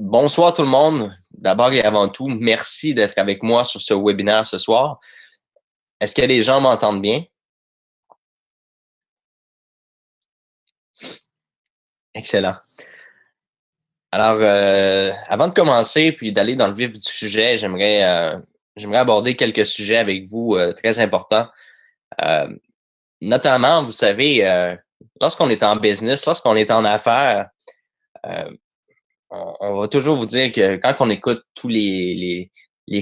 Bonsoir tout le monde. D'abord et avant tout, merci d'être avec moi sur ce webinaire ce soir. Est-ce que les gens m'entendent bien? Excellent. Alors, avant de commencer puis d'aller dans le vif du sujet, j'aimerais aborder quelques sujets avec vous très importants. Euh, Notamment, vous savez, lorsqu'on est en business, lorsqu'on est en affaires, euh, on va toujours vous dire que quand on écoute tous les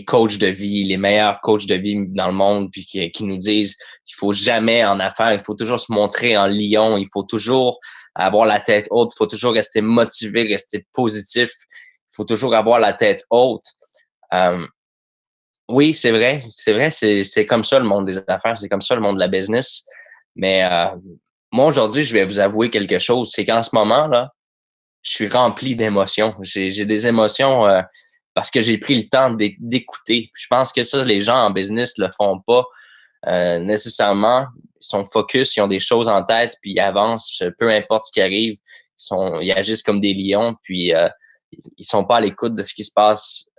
coachs de vie, les meilleurs coachs de vie dans le monde, puis qui nous disent qu'il faut jamais en affaires, il faut toujours se montrer en lion, il faut toujours avoir la tête haute, il faut toujours rester motivé, rester positif, il faut toujours avoir la tête haute. Euh, oui, c'est vrai, c'est comme ça le monde des affaires, c'est comme ça le monde de la business. Mais moi aujourd'hui, je vais vous avouer quelque chose, c'est qu'en ce moment là, je suis rempli d'émotions. J'ai des émotions parce que j'ai pris le temps d'écouter. Je pense que ça, les gens en business le font pas nécessairement. Ils sont focus, ils ont des choses en tête, puis ils avancent, peu importe ce qui arrive. Ils agissent comme des lions, puis ils sont pas à l'écoute de ce qui se passe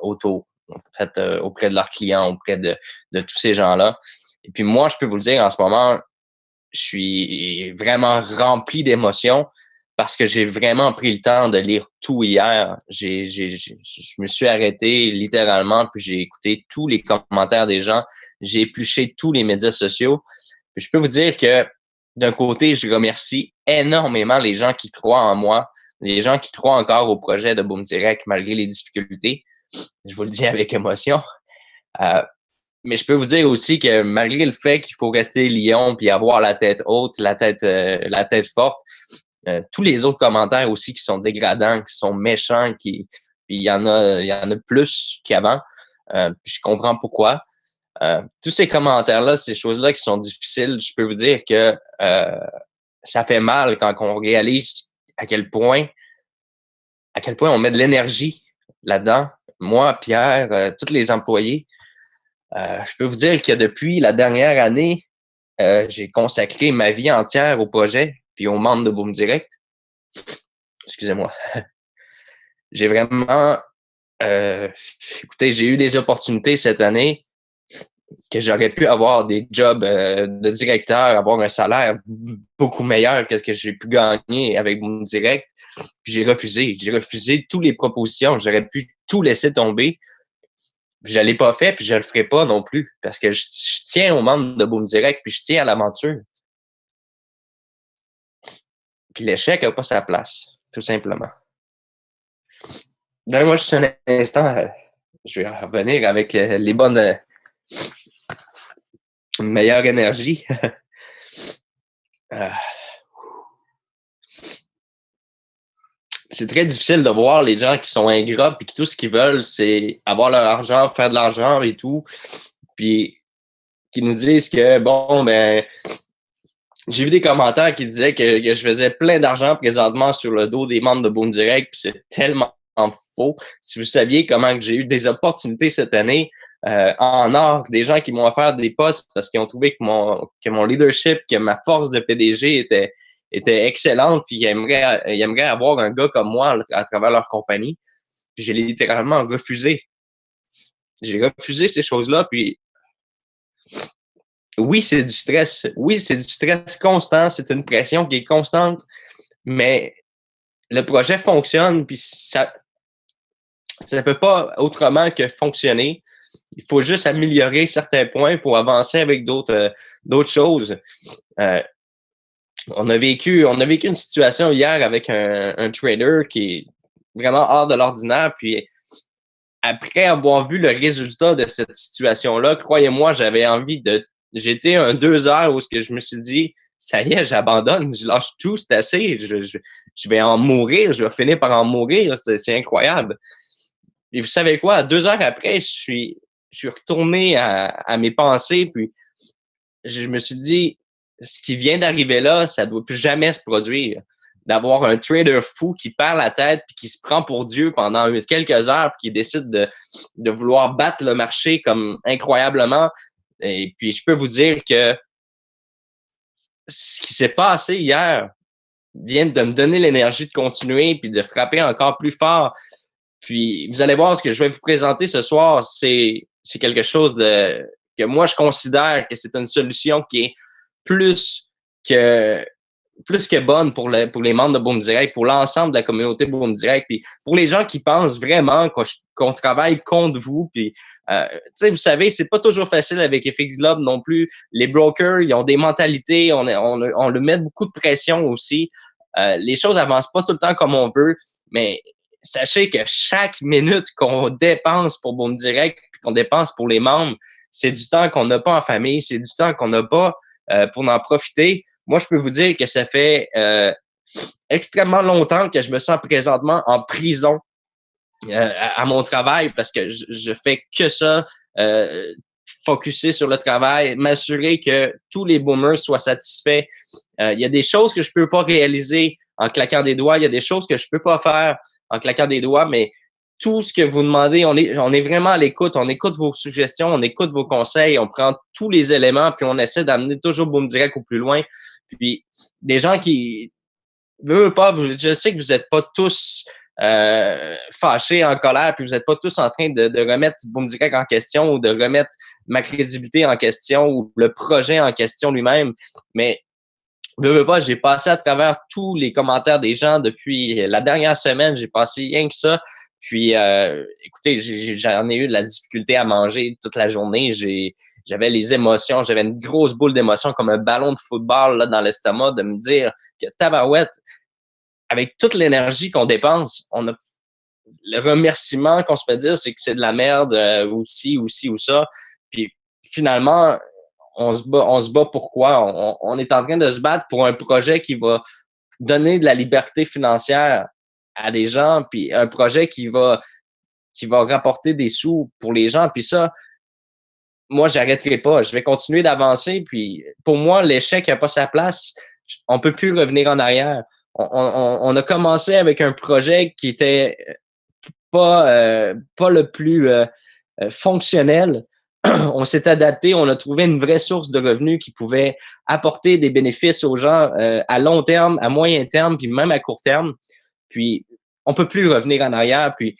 autour, en fait, auprès de leurs clients, auprès de tous ces gens-là. Et puis moi, je peux vous le dire, en ce moment, je suis vraiment rempli d'émotions parce que j'ai vraiment pris le temps de lire tout hier. Je me suis arrêté littéralement, puis j'ai écouté tous les commentaires des gens. J'ai épluché tous les médias sociaux. Puis je peux vous dire que d'un côté, je remercie énormément les gens qui croient en moi, les gens qui croient encore au projet de Boom Direct malgré les difficultés. Je vous le dis avec émotion. Euh, mais je peux vous dire aussi que malgré le fait qu'il faut rester lion puis avoir la tête haute, la tête forte, tous les autres commentaires aussi qui sont dégradants, qui sont méchants, puis il y en a plus qu'avant. Puis je comprends pourquoi. Tous ces commentaires-là, ces choses-là qui sont difficiles, je peux vous dire que ça fait mal quand on réalise à quel point on met de l'énergie là-dedans. Moi, Pierre, tous les employés. Je peux vous dire que depuis la dernière année, j'ai consacré ma vie entière au projet puis aux membres de Boom Direct. Excusez-moi. J'ai vraiment, euh, écoutez, j'ai eu des opportunités cette année que j'aurais pu avoir des jobs de directeur, avoir un salaire beaucoup meilleur que ce que j'ai pu gagner avec Boom Direct. Puis j'ai refusé. J'ai refusé toutes les propositions. J'aurais pu tout laisser tomber. Je l'ai pas fait, puis je le ferai pas non plus, parce que je tiens aux membres de Boom Direct, puis je tiens à l'aventure. Puis l'échec n'a pas sa place, tout simplement. Donne-moi juste un instant, je vais revenir avec les bonnes, meilleure énergie. Euh, c'est très difficile de voir les gens qui sont ingrats puis qui tout ce qu'ils veulent, c'est avoir leur argent, faire de l'argent et tout. Puis qui nous disent que bon, ben, j'ai vu des commentaires qui disaient que je faisais plein d'argent présentement sur le dos des membres de Boom Direct, puis c'est tellement faux. Si vous saviez comment que j'ai eu des opportunités cette année en or, des gens qui m'ont offert des postes parce qu'ils ont trouvé que mon leadership, que ma force de PDG était excellente, puis ils aimeraient avoir un gars comme moi à travers leur compagnie. Puis j'ai littéralement refusé. J'ai refusé ces choses-là, puis oui, c'est du stress. Oui, c'est du stress constant. C'est une pression qui est constante, mais le projet fonctionne, puis ça peut pas autrement que fonctionner. Il faut juste améliorer certains points. Il faut avancer avec d'autres choses. Euh, on a vécu une situation hier avec un trader qui est vraiment hors de l'ordinaire. Puis après avoir vu le résultat de cette situation-là, croyez-moi, j'étais un 2 heures où ce que je me suis dit, ça y est, j'abandonne, je lâche tout, c'est assez, je vais en mourir, je vais finir par en mourir, c'est incroyable. Et vous savez quoi, 2 heures après, je suis retourné à mes pensées, puis je me suis dit, ce qui vient d'arriver là, ça doit plus jamais se produire. D'avoir un trader fou qui perd la tête puis qui se prend pour Dieu pendant quelques heures puis qui décide de vouloir battre le marché comme incroyablement. Et puis, je peux vous dire que ce qui s'est passé hier, viennent de me donner l'énergie de continuer puis de frapper encore plus fort. Puis vous allez voir ce que je vais vous présenter ce soir, c'est quelque chose que moi je considère que c'est une solution qui est plus que plus que bonne pour les membres de Boom Direct, pour l'ensemble de la communauté Boom Direct, puis pour les gens qui pensent vraiment qu'on travaille contre vous. Puis, vous savez, c'est pas toujours facile avec FX Globe non plus. Les brokers, ils ont des mentalités, on le met beaucoup de pression aussi. Les choses avancent pas tout le temps comme on veut, mais sachez que chaque minute qu'on dépense pour Boom Direct, qu'on dépense pour les membres, c'est du temps qu'on n'a pas en famille, c'est du temps qu'on n'a pas pour en profiter. Moi, je peux vous dire que ça fait extrêmement longtemps que je me sens présentement en prison à mon travail parce que je fais que ça, focusser sur le travail, m'assurer que tous les boomers soient satisfaits. Il y a des choses que je peux pas réaliser en claquant des doigts, il y a des choses que je peux pas faire en claquant des doigts, mais tout ce que vous demandez, on est vraiment à l'écoute, on écoute vos suggestions, on écoute vos conseils, on prend tous les éléments, puis on essaie d'amener toujours Boom Direct au plus loin. Puis des gens qui veulent pas, je sais que vous n'êtes pas tous fâchés, en colère, puis vous n'êtes pas tous en train de remettre Boom Direct en question ou de remettre ma crédibilité en question ou le projet en question lui-même. Mais veux pas, j'ai passé à travers tous les commentaires des gens depuis la dernière semaine, j'ai passé rien que ça. Puis écoutez, j'en ai eu de la difficulté à manger toute la journée. J'avais les émotions, j'avais une grosse boule d'émotions comme un ballon de football là, dans l'estomac de me dire que tabarouette, avec toute l'énergie qu'on dépense, on a le remerciement qu'on se fait dire, c'est que c'est de la merde ou ci ou ça. Puis finalement, on se bat pourquoi? On est en train de se battre pour un projet qui va donner de la liberté financière à des gens, puis un projet qui va rapporter des sous pour les gens. Puis ça, moi, j'arrêterai pas. Je vais continuer d'avancer. Puis pour moi, l'échec n'a pas sa place. On peut plus revenir en arrière. On a commencé avec un projet qui était pas le plus fonctionnel. On s'est adapté, on a trouvé une vraie source de revenus qui pouvait apporter des bénéfices aux gens à long terme, à moyen terme, puis même à court terme. Puis, on peut plus revenir en arrière. Puis,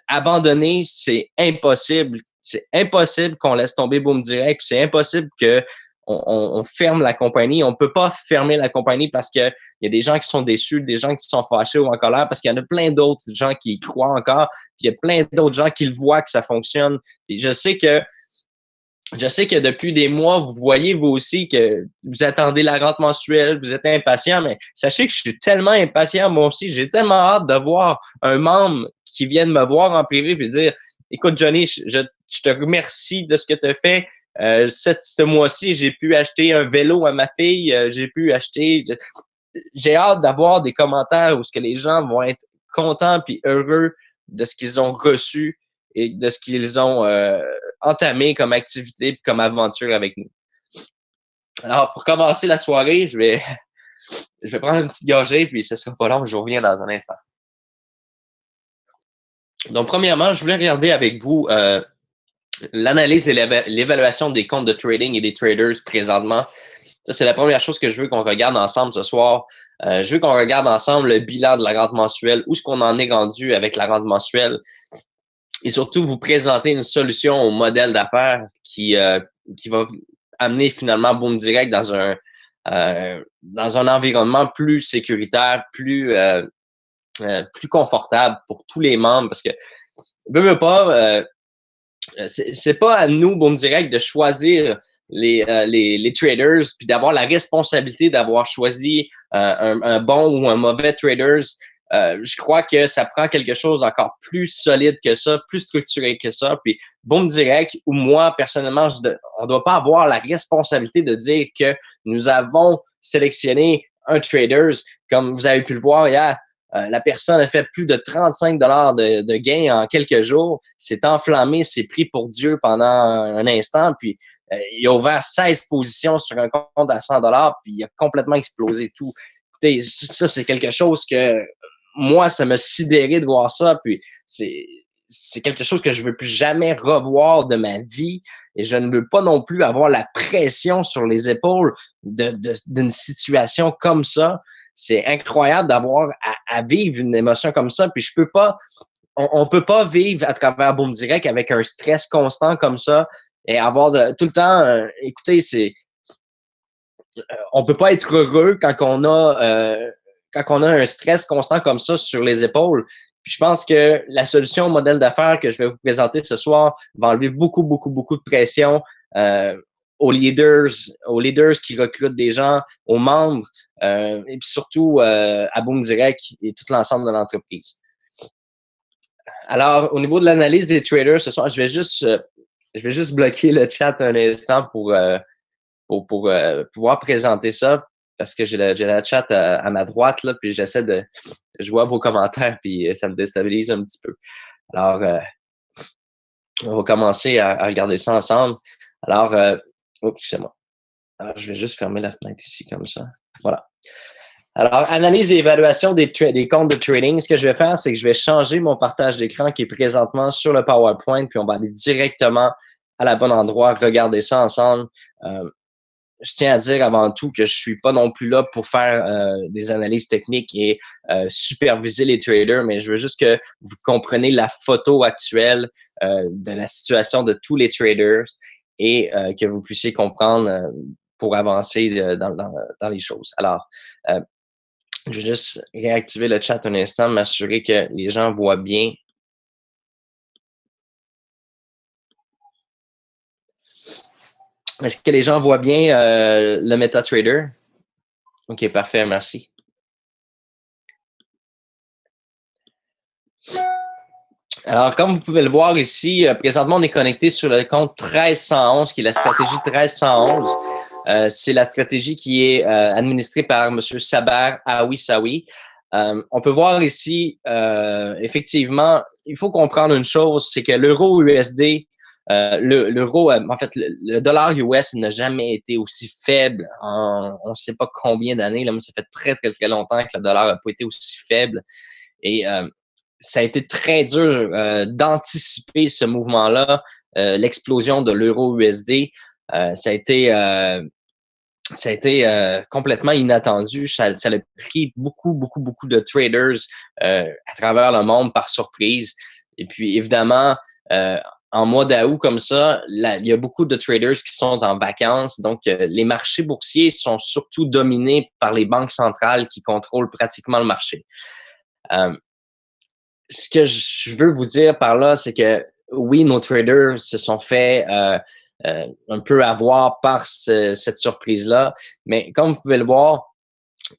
abandonner, c'est impossible. C'est impossible qu'on laisse tomber Boom Direct. C'est impossible que on ferme la compagnie. On peut pas fermer la compagnie parce que il y a des gens qui sont déçus, des gens qui sont fâchés ou en colère, parce qu'il y en a plein d'autres gens qui y croient encore. Puis il y a plein d'autres gens qui le voient que ça fonctionne. Puis je sais que depuis des mois, vous voyez vous aussi que vous attendez la rente mensuelle, vous êtes impatient, mais sachez que je suis tellement impatient moi aussi. J'ai tellement hâte de voir un membre qui vienne me voir en privé et dire écoute, Johnny, je te remercie de ce que tu as fait. Ce mois-ci, j'ai pu acheter un vélo à ma fille, j'ai hâte d'avoir des commentaires où ce que les gens vont être contents puis heureux de ce qu'ils ont reçu et de ce qu'ils ont entamé comme activité et comme aventure avec nous. Alors, pour commencer la soirée, je vais prendre une petite gorgée, puis ce sera pas long, je reviens dans un instant. Donc, premièrement, je voulais regarder avec vous l'analyse et l'évaluation des comptes de trading et des traders présentement. Ça, c'est la première chose que je veux qu'on regarde ensemble ce soir. Je veux qu'on regarde ensemble le bilan de la rente mensuelle, où est-ce qu'on en est rendu avec la rente mensuelle, et surtout vous présenter une solution au modèle d'affaires qui va amener finalement Boom Direct dans un environnement plus sécuritaire, plus confortable pour tous les membres, parce que veux pas, c'est pas à nous Boom Direct de choisir les traders puis d'avoir la responsabilité d'avoir choisi un bon ou un mauvais traders. Je crois que ça prend quelque chose d'encore plus solide que ça, plus structuré que ça. Puis Boom Direct ou moi, personnellement, on ne doit pas avoir la responsabilité de dire que nous avons sélectionné un traders. Comme vous avez pu le voir hier, la personne a fait plus de 35 $ de gains en quelques jours. S'est enflammé, s'est pris pour Dieu pendant un instant. Puis il a ouvert 16 positions sur un compte à 100 $, puis il a complètement explosé tout. Écoutez, ça, c'est quelque chose que moi, ça m'a sidéré de voir ça, puis c'est quelque chose que je veux plus jamais revoir de ma vie, et je ne veux pas non plus avoir la pression sur les épaules d'une situation comme ça. c'est incroyable d'avoir à vivre une émotion comme ça. Puis je peux pas, on peut pas vivre à travers Boom Direct avec un stress constant comme ça et avoir tout le temps, écoutez, on peut pas être heureux quand on a un stress constant comme ça sur les épaules. Puis je pense que la solution au modèle d'affaires que je vais vous présenter ce soir va enlever beaucoup, beaucoup, beaucoup de pression aux leaders qui recrutent des gens, aux membres, et puis surtout à Boom Direct et tout l'ensemble de l'entreprise. Alors, au niveau de l'analyse des traders ce soir, je vais juste bloquer le chat un instant pour pouvoir présenter ça parce que j'ai la chat à ma droite là, puis je vois vos commentaires puis ça me déstabilise un petit peu. Alors, on va commencer à regarder ça ensemble. Alors, c'est moi. Alors, je vais juste fermer la fenêtre ici comme ça. Voilà. Alors, analyse et évaluation des comptes de trading. Ce que je vais faire, c'est que je vais changer mon partage d'écran qui est présentement sur le PowerPoint, puis on va aller directement à la bonne endroit, regarder ça ensemble. Je tiens à dire avant tout que je suis pas non plus là pour faire des analyses techniques et superviser les traders, mais je veux juste que vous compreniez la photo actuelle de la situation de tous les traders et que vous puissiez comprendre pour avancer dans les choses. Alors, je vais juste réactiver le chat un instant, m'assurer que les gens voient bien. Est-ce que les gens voient bien le MetaTrader? OK, parfait, merci. Alors, comme vous pouvez le voir ici, présentement, on est connecté sur le compte 1311, qui est la stratégie 1311. C'est la stratégie qui est administrée par M. Saber Awissawi. On peut voir ici, effectivement, il faut comprendre une chose, c'est que l'euro USD, en fait, le dollar US n'a jamais été aussi faible en on ne sait pas combien d'années, là, mais ça fait très, très, très longtemps que le dollar n'a pas été aussi faible. Et ça a été très dur d'anticiper ce mouvement-là, l'explosion de l'euro USD. Ça a été complètement inattendu. Ça a pris beaucoup, beaucoup, beaucoup de traders à travers le monde par surprise. Et puis, évidemment, en mois d'août comme ça, il y a beaucoup de traders qui sont en vacances. Donc, les marchés boursiers sont surtout dominés par les banques centrales qui contrôlent pratiquement le marché. Ce que je veux vous dire par là, c'est que oui, nos traders se sont fait un peu avoir par cette surprise-là, mais comme vous pouvez le voir,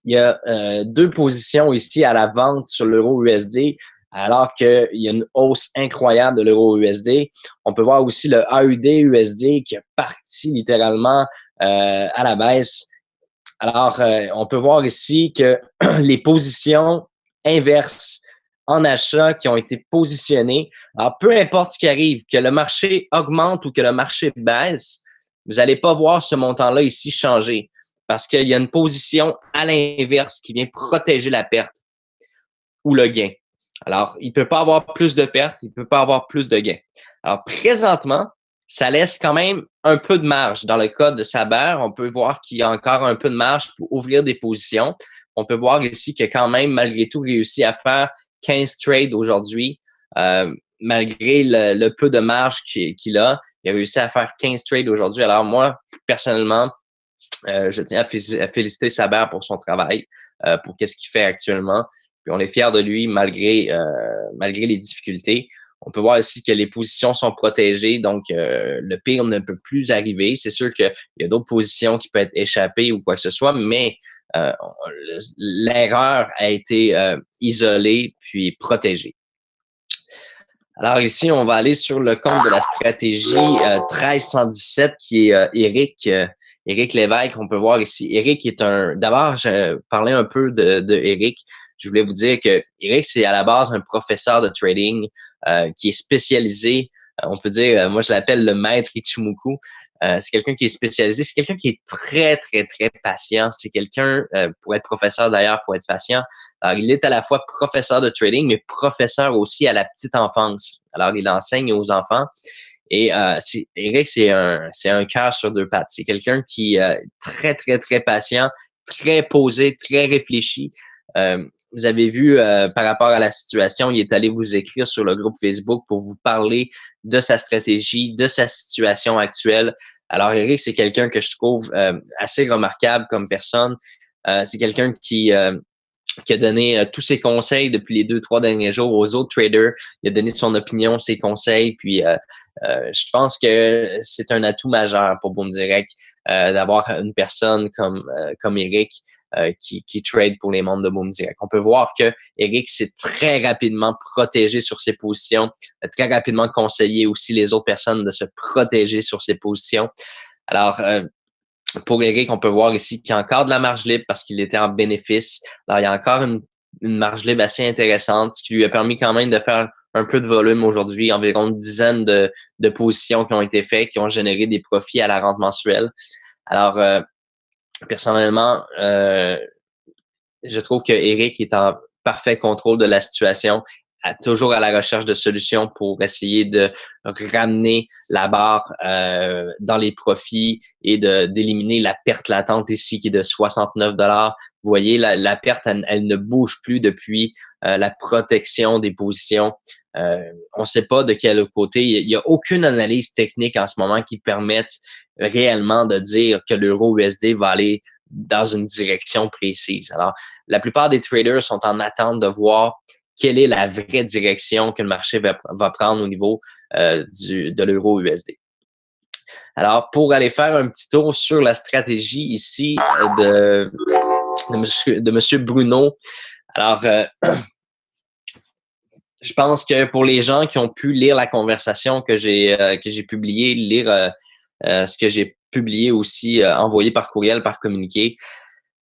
il y a deux positions ici à la vente sur l'euro USD, alors qu'il y a une hausse incroyable de l'euro USD. On peut voir aussi le AUD USD qui est parti littéralement à la baisse. Alors, on peut voir ici que les positions inverses en achat qui ont été positionnés. Alors, peu importe ce qui arrive, que le marché augmente ou que le marché baisse, vous n'allez pas voir ce montant-là ici changer parce qu'il y a une position à l'inverse qui vient protéger la perte ou le gain. Alors, il ne peut pas avoir plus de pertes, il ne peut pas avoir plus de gains. Alors, présentement, ça laisse quand même un peu de marge. Dans le cas de Saber, on peut voir qu'il y a encore un peu de marge pour ouvrir des positions. On peut voir ici qu'il a quand même, malgré tout, réussi à faire 15 trades aujourd'hui, malgré le peu de marge qu'il a. Il a réussi à faire 15 trades aujourd'hui. Alors moi, personnellement, je tiens à féliciter Saber pour son travail, pour qu'est-ce qu'il fait actuellement. Puis on est fiers de lui malgré les difficultés. On peut voir ici que les positions sont protégées, donc le pire ne peut plus arriver. C'est sûr qu'il y a d'autres positions qui peuvent être échappées ou quoi que ce soit, mais l'erreur a été isolée puis protégée. Alors ici, on va aller sur le compte de la stratégie 1317 qui est Éric Lévesque. On peut voir ici, Éric est d'abord, je parlais un peu de Éric. Je voulais vous dire que Éric, c'est à la base un professeur de trading qui est spécialisé, on peut dire, moi je l'appelle le maître Ichimoku. C'est quelqu'un qui est spécialisé, c'est quelqu'un qui est très, très, très patient. C'est quelqu'un, pour être professeur d'ailleurs, il faut être patient. Alors, il est à la fois professeur de trading, mais professeur aussi à la petite enfance. Alors, il enseigne aux enfants. Et Éric, c'est un cœur sur deux pattes. C'est quelqu'un qui est très, très, très patient, très posé, très réfléchi. Vous avez vu par rapport à la situation, il est allé vous écrire sur le groupe Facebook pour vous parler de sa stratégie, de sa situation actuelle. Alors, Eric, c'est quelqu'un que je trouve assez remarquable comme personne. C'est quelqu'un qui a donné tous ses conseils depuis les 2-3 derniers jours aux autres traders. Il a donné son opinion, ses conseils, puis je pense que c'est un atout majeur pour Boom Direct d'avoir une personne comme Eric qui trade pour les membres de Boom Direct. On peut voir que Eric s'est très rapidement protégé sur ses positions, très rapidement conseillé aussi les autres personnes de se protéger sur ses positions. Alors, pour Eric, on peut voir ici qu'il y a encore de la marge libre parce qu'il était en bénéfice. Alors, il y a encore une marge libre assez intéressante, ce qui lui a permis quand même de faire un peu de volume aujourd'hui, environ une dizaine de positions qui ont été faites, qui ont généré des profits à la rente mensuelle. Alors, personnellement, je trouve que Eric est en parfait contrôle de la situation, toujours à la recherche de solutions pour essayer de ramener la barre dans les profits et d'éliminer la perte latente ici qui est de 69 $. Vous voyez, la perte, elle ne bouge plus depuis la protection des positions. On ne sait pas de quel côté. Il n'y a aucune analyse technique en ce moment qui permette réellement de dire que l'euro USD va aller dans une direction précise. Alors, la plupart des traders sont en attente de voir quelle est la vraie direction que le marché va prendre au niveau de l'euro USD. Alors, pour aller faire un petit tour sur la stratégie ici de monsieur Bruno. Alors, je pense que pour les gens qui ont pu lire la conversation que j'ai publiée, lire ce que j'ai publié aussi, envoyé par courriel, par communiqué.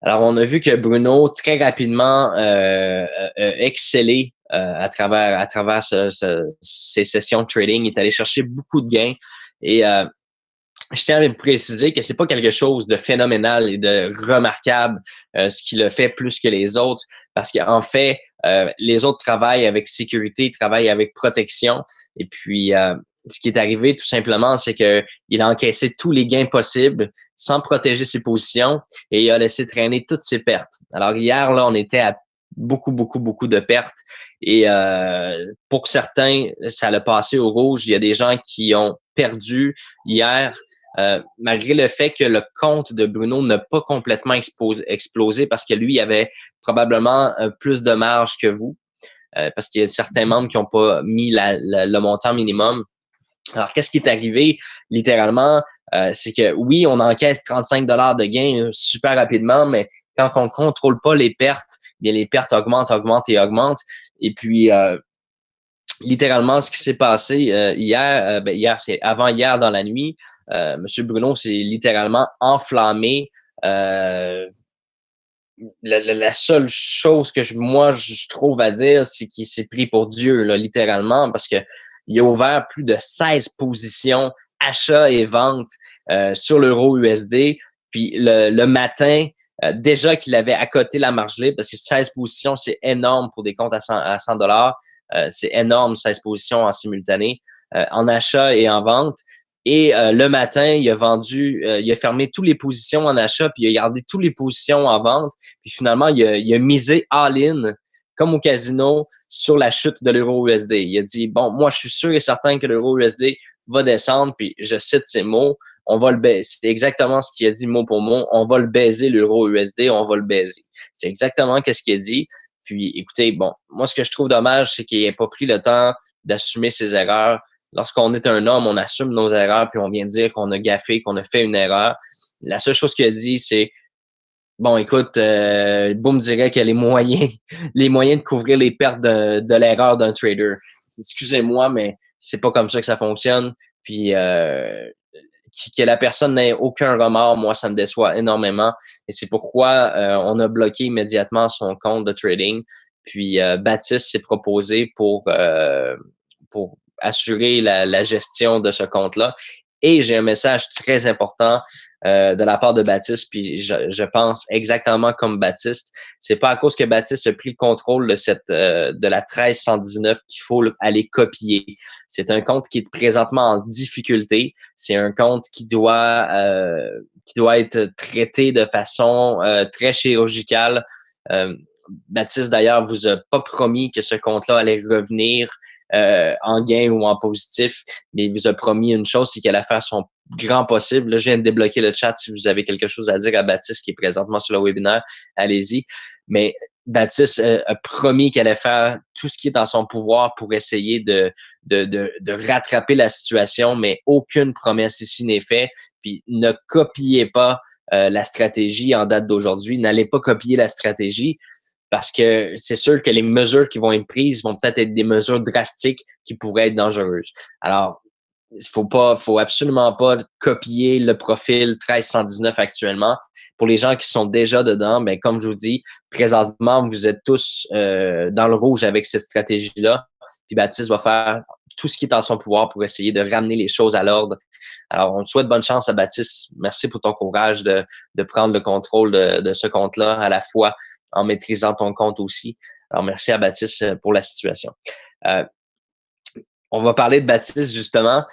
Alors, on a vu que Bruno, très rapidement, a excellé à travers ces sessions de trading. Il est allé chercher beaucoup de gains. Et je tiens à vous préciser que c'est pas quelque chose de phénoménal et de remarquable ce qu'il a fait plus que les autres, parce qu'en fait, les autres travaillent avec sécurité, travaillent avec protection. Et puis, ce qui est arrivé, tout simplement, c'est que il a encaissé tous les gains possibles sans protéger ses positions et il a laissé traîner toutes ses pertes. Alors hier, là, on était à beaucoup de pertes et pour certains, ça l'a passé au rouge. Il y a des gens qui ont perdu hier, malgré le fait que le compte de Bruno n'a pas complètement explosé parce que lui, il avait probablement plus de marge que vous. Parce qu'il y a certains membres qui n'ont pas mis le montant minimum. Alors, qu'est-ce qui est arrivé littéralement? C'est que oui, on encaisse 35 $ de gains super rapidement, mais quand on ne contrôle pas les pertes, bien les pertes augmentent. Et puis, littéralement, ce qui s'est passé hier, c'est avant-hier dans la nuit, Monsieur Bruno s'est littéralement enflammé. La seule chose que moi je trouve à dire, c'est qu'il s'est pris pour Dieu, là, littéralement, parce que il a ouvert plus de 16 positions achat et vente sur l'euro USD. Puis le matin, déjà qu'il avait accoté la marge libre, parce que 16 positions, c'est énorme pour des comptes à 100 $. C'est énorme, 16 positions en simultané, en achat et en vente. Et le matin, il a fermé toutes les positions en achat, puis il a gardé toutes les positions en vente. Puis finalement, il a misé all-in, comme au casino, sur la chute de l'euro USD. Il a dit, bon, moi, je suis sûr et certain que l'euro USD va descendre, puis je cite ces mots, on va le baiser. C'est exactement ce qu'il a dit mot pour mot. On va le baiser, l'euro USD, on va le baiser. C'est exactement ce qu'il a dit. Puis, écoutez, bon, moi, ce que je trouve dommage, c'est qu'il n'ait pas pris le temps d'assumer ses erreurs. Lorsqu'on est un homme, on assume nos erreurs, puis on vient dire qu'on a gaffé, qu'on a fait une erreur. La seule chose qu'il a dit, c'est bon, écoute, Boom dirait qu'il y a les moyens de couvrir les pertes de l'erreur d'un trader. Excusez-moi, mais c'est pas comme ça que ça fonctionne. Puis que la personne n'ait aucun remords, moi, ça me déçoit énormément. Et c'est pourquoi on a bloqué immédiatement son compte de trading. Puis Baptiste s'est proposé pour assurer la gestion de ce compte-là. Et j'ai un message très important de la part de Baptiste, puis je pense exactement comme Baptiste. C'est pas à cause que Baptiste a pris le contrôle de la 1319 qu'il faut aller copier. C'est un compte qui est présentement en difficulté. C'est un compte qui doit être traité de façon très chirurgicale. Baptiste, d'ailleurs, vous a pas promis que ce compte-là allait revenir en gain ou en positif, mais il vous a promis une chose, c'est qu'elle allait faire son grand possible. Là, je viens de débloquer le chat. Si vous avez quelque chose à dire à Baptiste qui est présentement sur le webinaire, allez-y. Mais Baptiste a promis qu'elle allait faire tout ce qui est en son pouvoir pour essayer de rattraper la situation, mais aucune promesse ici n'est faite. Puis ne copiez pas la stratégie en date d'aujourd'hui. N'allez pas copier la stratégie parce que c'est sûr que les mesures qui vont être prises vont peut-être être des mesures drastiques qui pourraient être dangereuses. Alors, faut absolument pas copier le profil 1319 actuellement. Pour les gens qui sont déjà dedans, ben comme je vous dis, présentement, vous êtes tous dans le rouge avec cette stratégie-là. Puis Baptiste va faire tout ce qui est en son pouvoir pour essayer de ramener les choses à l'ordre. Alors, on te souhaite bonne chance à Baptiste. Merci pour ton courage de prendre le contrôle de ce compte-là, à la fois en maîtrisant ton compte aussi. Alors, merci à Baptiste pour la situation. On va parler de Baptiste, justement.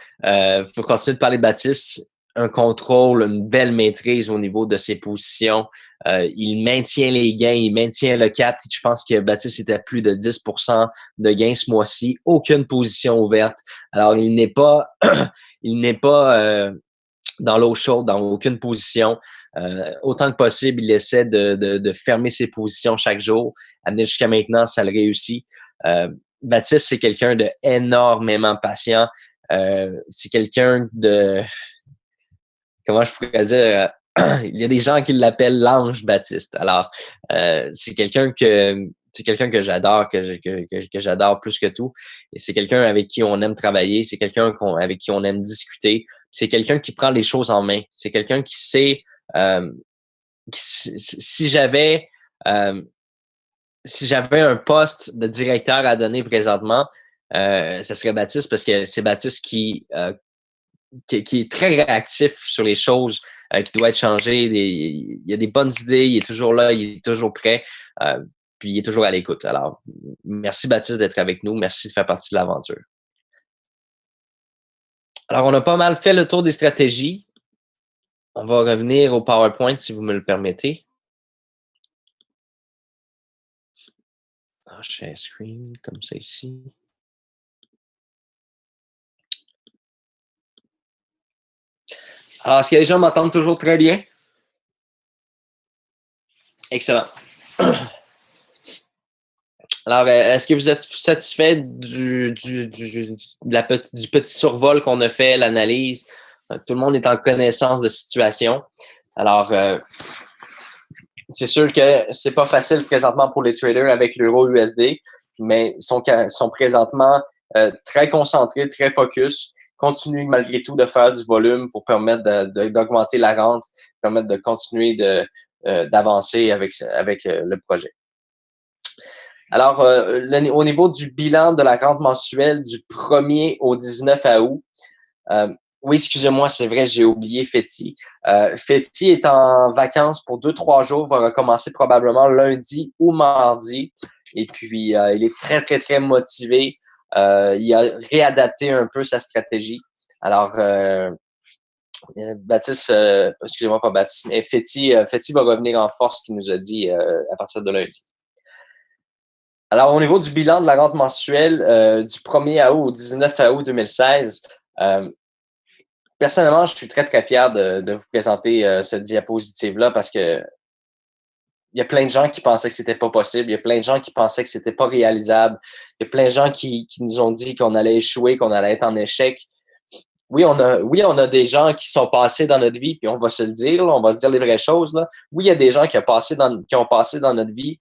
Pour continuer de parler de Baptiste, un contrôle, une belle maîtrise au niveau de ses positions. Il maintient les gains, il maintient le cap. Je pense que Baptiste était à plus de 10% de gains ce mois-ci. Aucune position ouverte. Alors, il n'est pas dans l'eau chaude, dans aucune position. Autant que possible, il essaie de fermer ses positions chaque jour. Amener jusqu'à maintenant, ça le réussit. Baptiste, c'est quelqu'un de énormément patient. C'est quelqu'un de... Comment je pourrais dire? Il y a des gens qui l'appellent l'ange Baptiste. Alors, c'est quelqu'un que j'adore, que j'adore plus que tout. Et c'est quelqu'un avec qui on aime travailler. C'est quelqu'un avec qui on aime discuter. C'est quelqu'un qui prend les choses en main. C'est quelqu'un qui sait... si j'avais un poste de directeur à donner présentement, ce serait Baptiste, parce que c'est Baptiste qui est très réactif sur les choses qui doivent être changées. Il y a des bonnes idées, il est toujours là, il est toujours prêt, puis il est toujours à l'écoute. Alors, merci Baptiste d'être avec nous. Merci de faire partie de l'aventure. Alors, on a pas mal fait le tour des stratégies. On va revenir au PowerPoint si vous me le permettez. Share screen, comme ça ici. Alors, est-ce que les gens m'entendent toujours très bien? Excellent. Alors, est-ce que vous êtes satisfait du petit survol qu'on a fait, l'analyse? Tout le monde est en connaissance de situation. Alors, c'est sûr que c'est pas facile présentement pour les traders avec l'euro USD, mais ils sont présentement très concentrés, très focus, continuent malgré tout de faire du volume pour permettre d'augmenter la rente, permettre de continuer d'avancer avec le projet. Alors, au niveau du bilan de la rente mensuelle du 1er au 19 août, oui, excusez-moi, c'est vrai, j'ai oublié Fetty. Fetty est en vacances pour 2-3 jours, va recommencer probablement lundi ou mardi. Et puis, il est très, très, très motivé. Il a réadapté un peu sa stratégie. Alors, Baptiste, excusez-moi, pas Baptiste, mais Fetty va revenir en force, qu'il nous a dit à partir de lundi. Alors, au niveau du bilan de la rente mensuelle du 1er août au 19 août 2016, personnellement, je suis très, très fier de vous présenter cette diapositive-là parce que il y a plein de gens qui pensaient que c'était pas possible. Il y a plein de gens qui pensaient que c'était pas réalisable. Il y a plein de gens qui nous ont dit qu'on allait échouer, qu'on allait être en échec. Oui, on a des gens qui sont passés dans notre vie, puis on va se le dire, là, on va se dire les vraies choses, là. Oui, il y a des gens qui ont passé dans notre vie,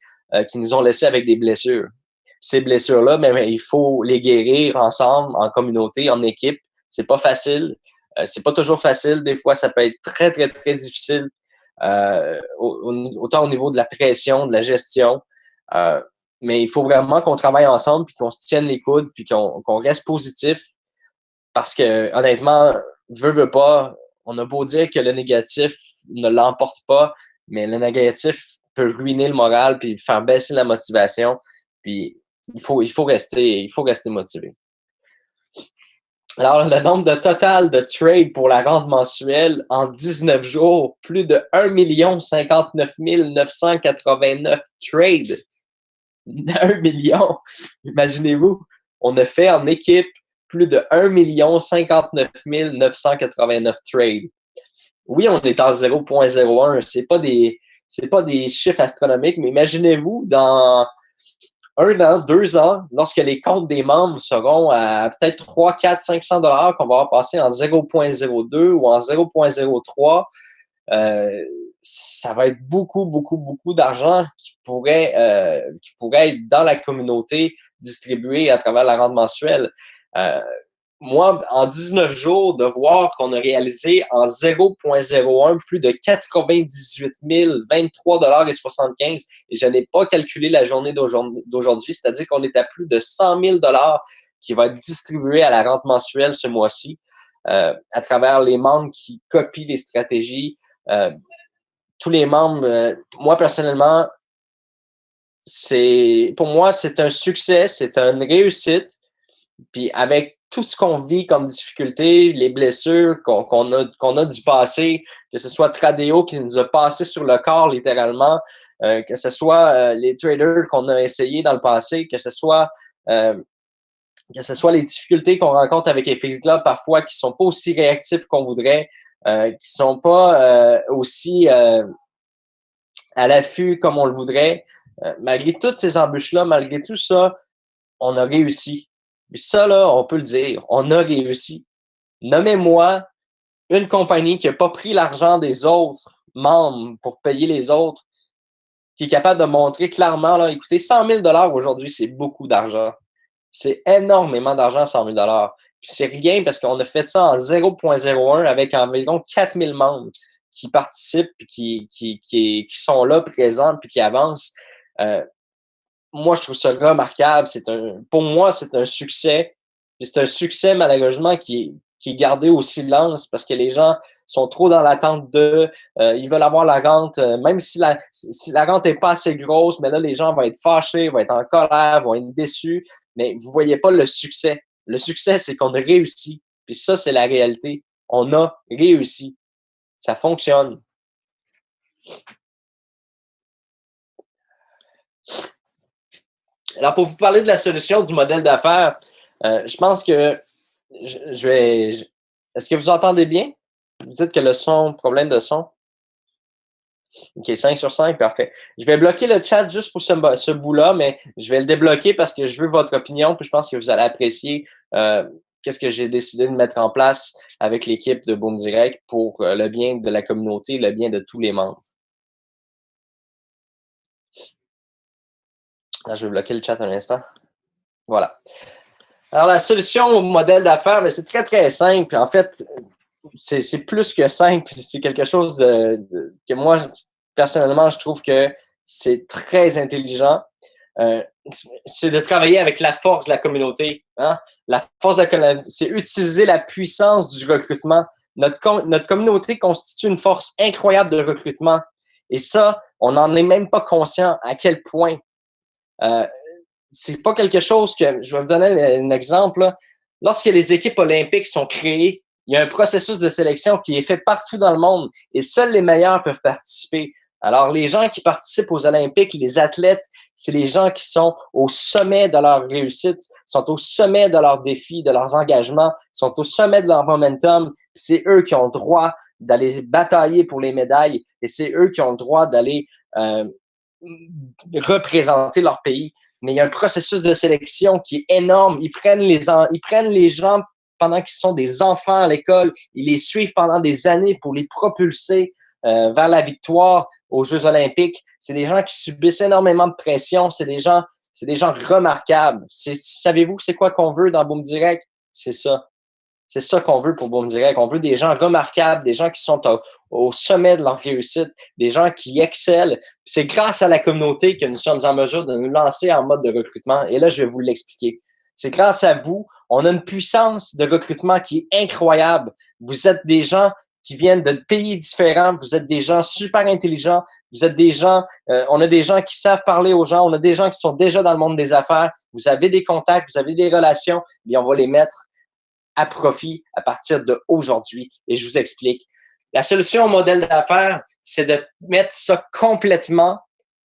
qui nous ont laissé avec des blessures. Ces blessures-là, mais il faut les guérir ensemble, en communauté, en équipe. C'est pas facile. C'est pas toujours facile. Des fois, ça peut être très, très, très difficile. Autant au niveau de la pression, de la gestion. Mais il faut vraiment qu'on travaille ensemble, puis qu'on se tienne les coudes, puis qu'on reste positif. Parce que, honnêtement, veut pas, on a beau dire que le négatif ne l'emporte pas, mais le négatif peut ruiner le moral puis faire baisser la motivation. Puis il faut rester motivé. Alors, le nombre de total de trades pour la rente mensuelle en 19 jours, plus de 1 59 989 trades. 1 million. Imaginez-vous, on a fait en équipe plus de 1 59 989 trades. Oui, on est en 0.01. C'est pas des chiffres astronomiques, mais imaginez-vous dans 1 an, 2 ans, lorsque les comptes des membres seront à peut-être 3, 4, 500 $ qu'on va avoir passé en 0.02 ou en 0.03, ça va être beaucoup d'argent qui pourrait être dans la communauté distribué à travers la rente mensuelle. Moi, en 19 jours, de voir qu'on a réalisé en 0.01 plus de 98 023,75 et je n'ai pas calculé la journée d'aujourd'hui, c'est-à-dire qu'on est à plus de 100 000 $ qui va être distribué à la rente mensuelle ce mois-ci à travers les membres qui copient les stratégies. Tous les membres, moi personnellement, pour moi, c'est un succès, c'est une réussite. Puis avec tout ce qu'on vit comme difficulté, les blessures qu'on a dû passer, que ce soit Tradeo qui nous a passé sur le corps littéralement, que ce soit les traders qu'on a essayé dans le passé, que ce soit les difficultés qu'on rencontre avec FX Club parfois qui sont pas aussi réactifs qu'on voudrait, qui sont pas aussi à l'affût comme on le voudrait. Malgré toutes ces embûches-là, malgré tout ça, on a réussi. Puis ça, là, on peut le dire, on a réussi. Nommez-moi une compagnie qui n'a pas pris l'argent des autres membres pour payer les autres, qui est capable de montrer clairement, là, écoutez, 100 000 $ aujourd'hui, c'est beaucoup d'argent. C'est énormément d'argent, 100 000 $. Puis c'est rien parce qu'on a fait ça en 0.01 avec environ 4 000 membres qui participent puis qui sont là, présents, puis qui avancent. Moi, je trouve ça remarquable. Pour moi, c'est un succès. Puis c'est un succès, malheureusement, qui est gardé au silence parce que les gens sont trop dans l'attente ils veulent avoir la rente, même si la rente est pas assez grosse, mais là, les gens vont être fâchés, vont être en colère, vont être déçus. Mais vous voyez pas le succès. Le succès, c'est qu'on a réussi. Puis ça, c'est la réalité. On a réussi. Ça fonctionne. Alors, pour vous parler de la solution du modèle d'affaires, je pense que est-ce que vous entendez bien? Vous dites que le son, problème de son. OK, 5 sur 5, parfait. Je vais bloquer le chat juste pour ce bout-là, mais je vais le débloquer parce que je veux votre opinion, puis je pense que vous allez apprécier qu'est-ce que j'ai décidé de mettre en place avec l'équipe de Boom Direct pour le bien de la communauté, le bien de tous les membres. Là, je vais bloquer le chat un instant. Voilà. Alors, la solution au modèle d'affaires, c'est très, très simple. En fait, c'est plus que simple. C'est quelque chose que moi, personnellement, je trouve que c'est très intelligent. C'est de travailler avec la force de la communauté. Hein? La force de la communauté, c'est utiliser la puissance du recrutement. Notre communauté constitue une force incroyable de recrutement. Et ça, on n'en est même pas conscient à quel point. C'est pas quelque chose que, je vais vous donner un exemple, là. Lorsque les équipes olympiques sont créées, il y a un processus de sélection qui est fait partout dans le monde et seuls les meilleurs peuvent participer. Alors, les gens qui participent aux Olympiques, les athlètes, c'est les gens qui sont au sommet de leur réussite, sont au sommet de leurs défis, de leurs engagements, sont au sommet de leur momentum. C'est eux qui ont le droit d'aller batailler pour les médailles et c'est eux qui ont le droit d'aller représenter leur pays. Mais il y a un processus de sélection qui est énorme. Ils prennent les gens pendant qu'ils sont des enfants à l'école. Ils les suivent pendant des années pour les propulser vers la victoire aux Jeux olympiques. C'est des gens qui subissent énormément de pression. C'est des gens remarquables. Savez-vous c'est quoi qu'on veut dans Boom Direct? C'est ça. C'est ça qu'on veut pour Boom Direct. On veut des gens remarquables, des gens qui sont au sommet de leur réussite, des gens qui excellent. C'est grâce à la communauté que nous sommes en mesure de nous lancer en mode de recrutement. Et là, je vais vous l'expliquer. C'est grâce à vous. On a une puissance de recrutement qui est incroyable. Vous êtes des gens qui viennent de pays différents. Vous êtes des gens super intelligents. Vous êtes des gens, on a des gens qui savent parler aux gens. On a des gens qui sont déjà dans le monde des affaires. Vous avez des contacts, vous avez des relations. Bien, on va les mettre à profit à partir d'aujourd'hui. Et je vous explique. La solution au modèle d'affaires, c'est de mettre ça complètement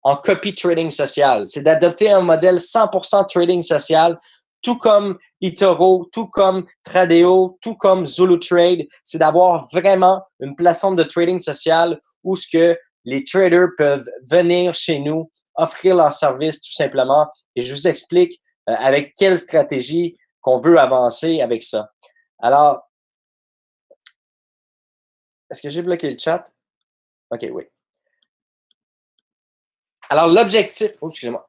en copy trading social. C'est d'adopter un modèle 100% trading social, tout comme eToro, tout comme Tradeo, tout comme Zulu Trade. C'est d'avoir vraiment une plateforme de trading social où ce que les traders peuvent venir chez nous, offrir leurs services tout simplement. Et je vous explique avec quelle stratégie qu'on veut avancer avec ça. Alors, est-ce que j'ai bloqué le chat? OK, oui. Alors, l'objectif, oh, excusez-moi.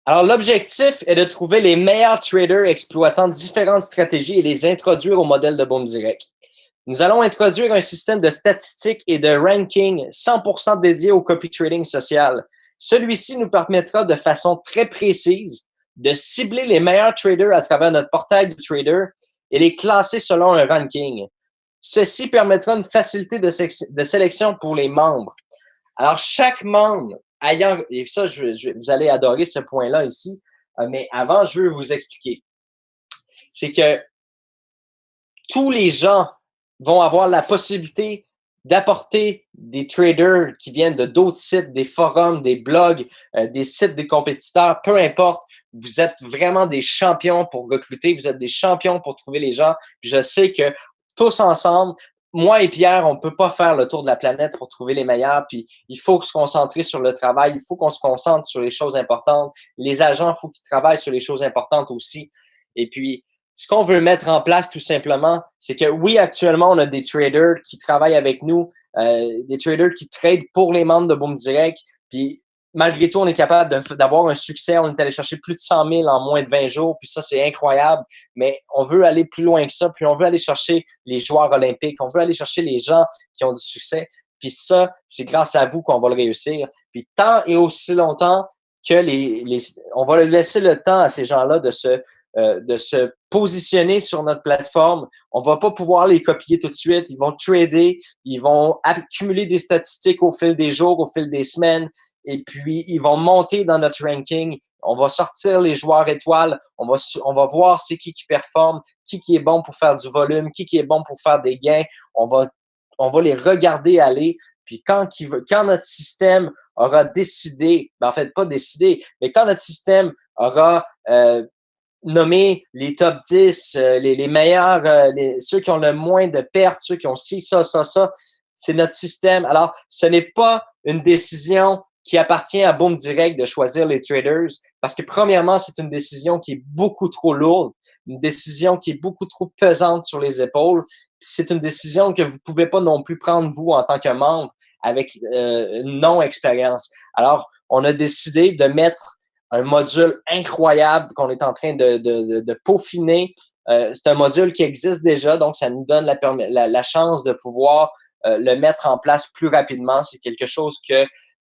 Alors, l'objectif est de trouver les meilleurs traders exploitant différentes stratégies et les introduire au modèle de Boom Direct. Nous allons introduire un système de statistiques et de ranking 100% dédié au copy trading social. Celui-ci nous permettra de façon très précise de cibler les meilleurs traders à travers notre portail de trader et les classer selon un ranking. Ceci permettra une facilité de sélection pour les membres. Alors, chaque membre ayant, et ça, vous allez adorer ce point-là ici, mais avant, je veux vous expliquer. C'est que tous les gens vont avoir la possibilité d'apporter des traders qui viennent de d'autres sites, des forums, des blogs, des sites des compétiteurs, peu importe. Vous êtes vraiment des champions pour recruter, vous êtes des champions pour trouver les gens. Puis je sais que tous ensemble, moi et Pierre, on ne peut pas faire le tour de la planète pour trouver les meilleurs. Puis il faut se concentrer sur le travail, il faut qu'on se concentre sur les choses importantes. Les agents, il faut qu'ils travaillent sur les choses importantes aussi. Et puis, ce qu'on veut mettre en place tout simplement, c'est que oui, actuellement, on a des traders qui travaillent avec nous, des traders qui tradent pour les membres de Boom Direct. Puis malgré tout, on est capable d'avoir un succès. On est allé chercher plus de 100 000 en moins de 20 jours. Puis ça, c'est incroyable. Mais on veut aller plus loin que ça. Puis on veut aller chercher les joueurs olympiques. On veut aller chercher les gens qui ont du succès. Puis ça, c'est grâce à vous qu'on va le réussir. Puis tant et aussi longtemps que on va laisser le temps à ces gens-là de se positionner sur notre plateforme. On va pas pouvoir les copier tout de suite. Ils vont trader, ils vont accumuler des statistiques au fil des jours, au fil des semaines, et puis ils vont monter dans notre ranking. On va sortir les joueurs étoiles, on va voir c'est qui performe, qui est bon pour faire du volume, qui est bon pour faire des gains. On va les regarder aller. Puis quand notre système aura décidé, en fait pas décidé, mais quand notre système aura nommer les top 10, les meilleurs, ceux qui ont le moins de pertes, ceux qui ont ci, ça, c'est notre système. Alors, ce n'est pas une décision qui appartient à Boom Direct de choisir les traders parce que premièrement, c'est une décision qui est beaucoup trop lourde, une décision qui est beaucoup trop pesante sur les épaules. C'est une décision que vous pouvez pas non plus prendre vous en tant que membre avec une non-expérience. Alors, on a décidé de mettre un module incroyable qu'on est en train de peaufiner. C'est un module qui existe déjà, donc ça nous donne la chance de pouvoir le mettre en place plus rapidement. C'est quelque chose